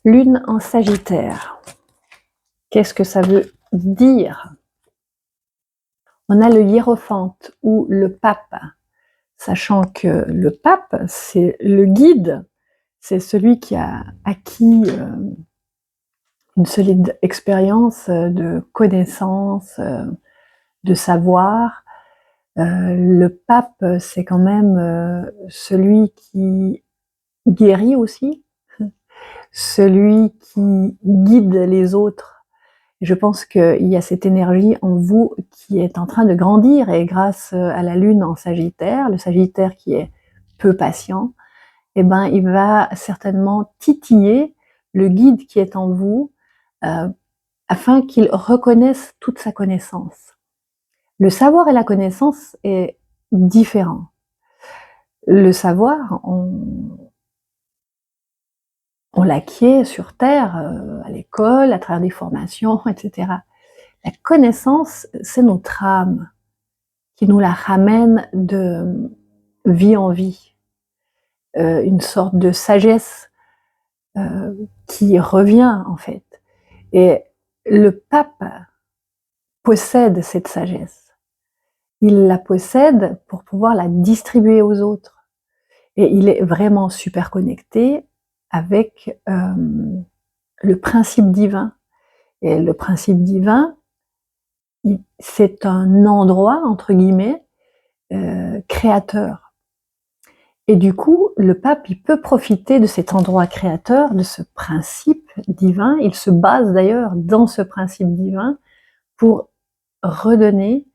Lune en Sagittaire. Qu'est-ce que ça veut dire? On a le hiérophante ou le pape, sachant que le pape, c'est le guide, c'est celui qui a acquis une solide expérience de connaissance, de savoir. Le pape, c'est quand même celui qui guérit aussi, celui qui guide les autres. Je pense qu'il y a cette énergie en vous qui est en train de grandir, et grâce à la lune en Sagittaire, le Sagittaire qui est peu patient, eh ben, il va certainement titiller le guide qui est en vous afin qu'il reconnaisse toute sa connaissance. Le savoir et la connaissance est différent. Le savoir, on l'acquiert sur Terre, à l'école, à travers des formations, etc. La connaissance, c'est notre âme qui nous la ramène de vie en vie. Une sorte de sagesse qui revient en fait. Et le pape possède cette sagesse. Il la possède pour pouvoir la distribuer aux autres. Et il est vraiment super connecté avec le principe divin. Et le principe divin, c'est un endroit, entre guillemets, créateur. Et du coup, le pape, il peut profiter de cet endroit créateur, de ce principe divin. Il se base d'ailleurs dans ce principe divin pour redonner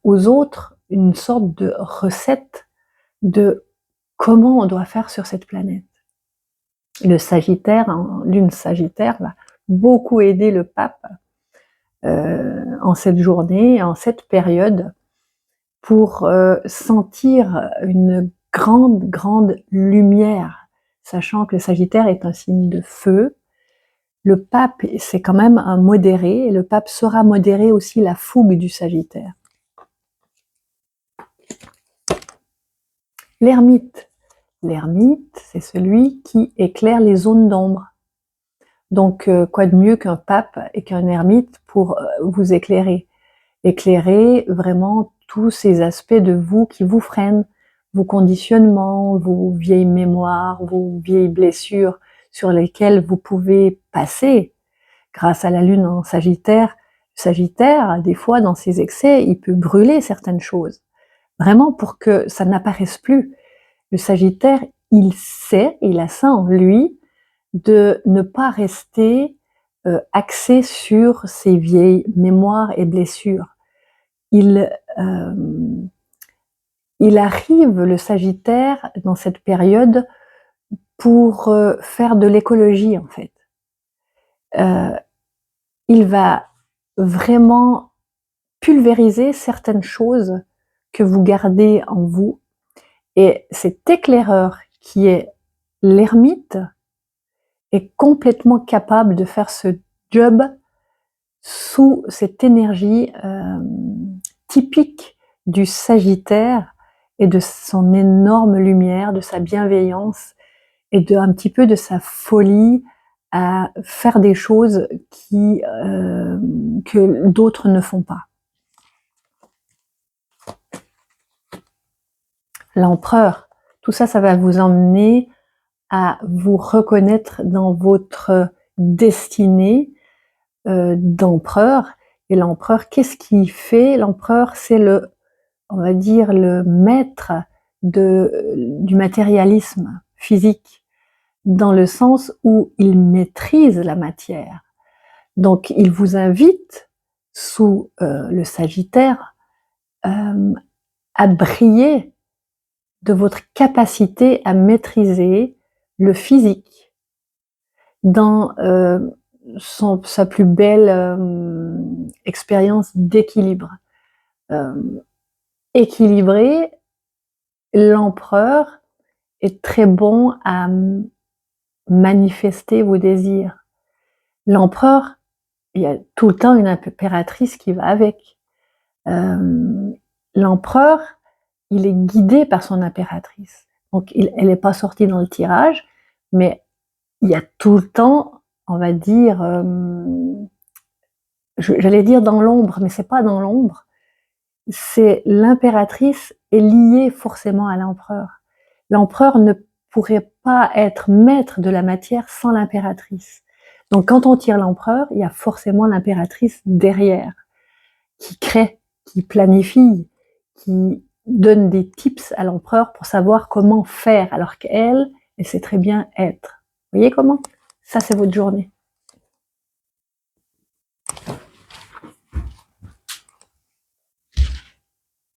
aux autres une sorte de recette de comment on doit faire sur cette planète. Le Sagittaire, lune Sagittaire, va beaucoup aider le pape en cette journée, en cette période, pour sentir une grande lumière, sachant que le Sagittaire est un signe de feu. Le pape, c'est quand même un modéré, et le pape saura modérer aussi la fougue du Sagittaire. L'ermite. L'ermite, c'est celui qui éclaire les zones d'ombre. Donc, quoi de mieux qu'un pape et qu'un ermite pour vous éclairer? Éclairer vraiment tous ces aspects de vous qui vous freinent, vos conditionnements, vos vieilles mémoires, vos vieilles blessures sur lesquelles vous pouvez passer. Grâce à la lune en Sagittaire, Sagittaire, des fois dans ses excès, il peut brûler certaines choses, vraiment pour que ça n'apparaisse plus. Le Sagittaire, il sait, il a ça en lui, de ne pas rester axé sur ses vieilles mémoires et blessures. Il arrive, le Sagittaire, dans cette période, pour faire de l'écologie, en fait. Il va vraiment pulvériser certaines choses que vous gardez en vous. Et cet éclaireur qui est l'ermite est complètement capable de faire ce job sous cette énergie typique du Sagittaire et de son énorme lumière, de sa bienveillance et de un petit peu de sa folie à faire des choses que d'autres ne font pas. L'empereur, tout ça, ça va vous emmener à vous reconnaître dans votre destinée d'empereur. Et l'empereur, qu'est-ce qu'il fait? L'empereur, c'est on va dire, le maître du matérialisme physique, dans le sens où il maîtrise la matière. Donc, il vous invite, sous le Sagittaire, à briller de votre capacité à maîtriser le physique dans sa plus belle expérience d'équilibre. Équilibré, l'empereur est très bon à manifester vos désirs. L'empereur, il y a tout le temps une impératrice qui va avec. L'empereur, il est guidé par son impératrice. Donc, elle n'est pas sortie dans le tirage, mais il y a tout le temps, on va dire, j'allais dire dans l'ombre, mais c'est pas dans l'ombre, c'est l'impératrice est liée forcément à l'empereur. L'empereur ne pourrait pas être maître de la matière sans l'impératrice. Donc quand on tire l'empereur, il y a forcément l'impératrice derrière, qui crée, qui planifie, qui donne des tips à l'empereur pour savoir comment faire, alors qu'elle, elle sait très bien être. Vous voyez comment? Ça, c'est votre journée.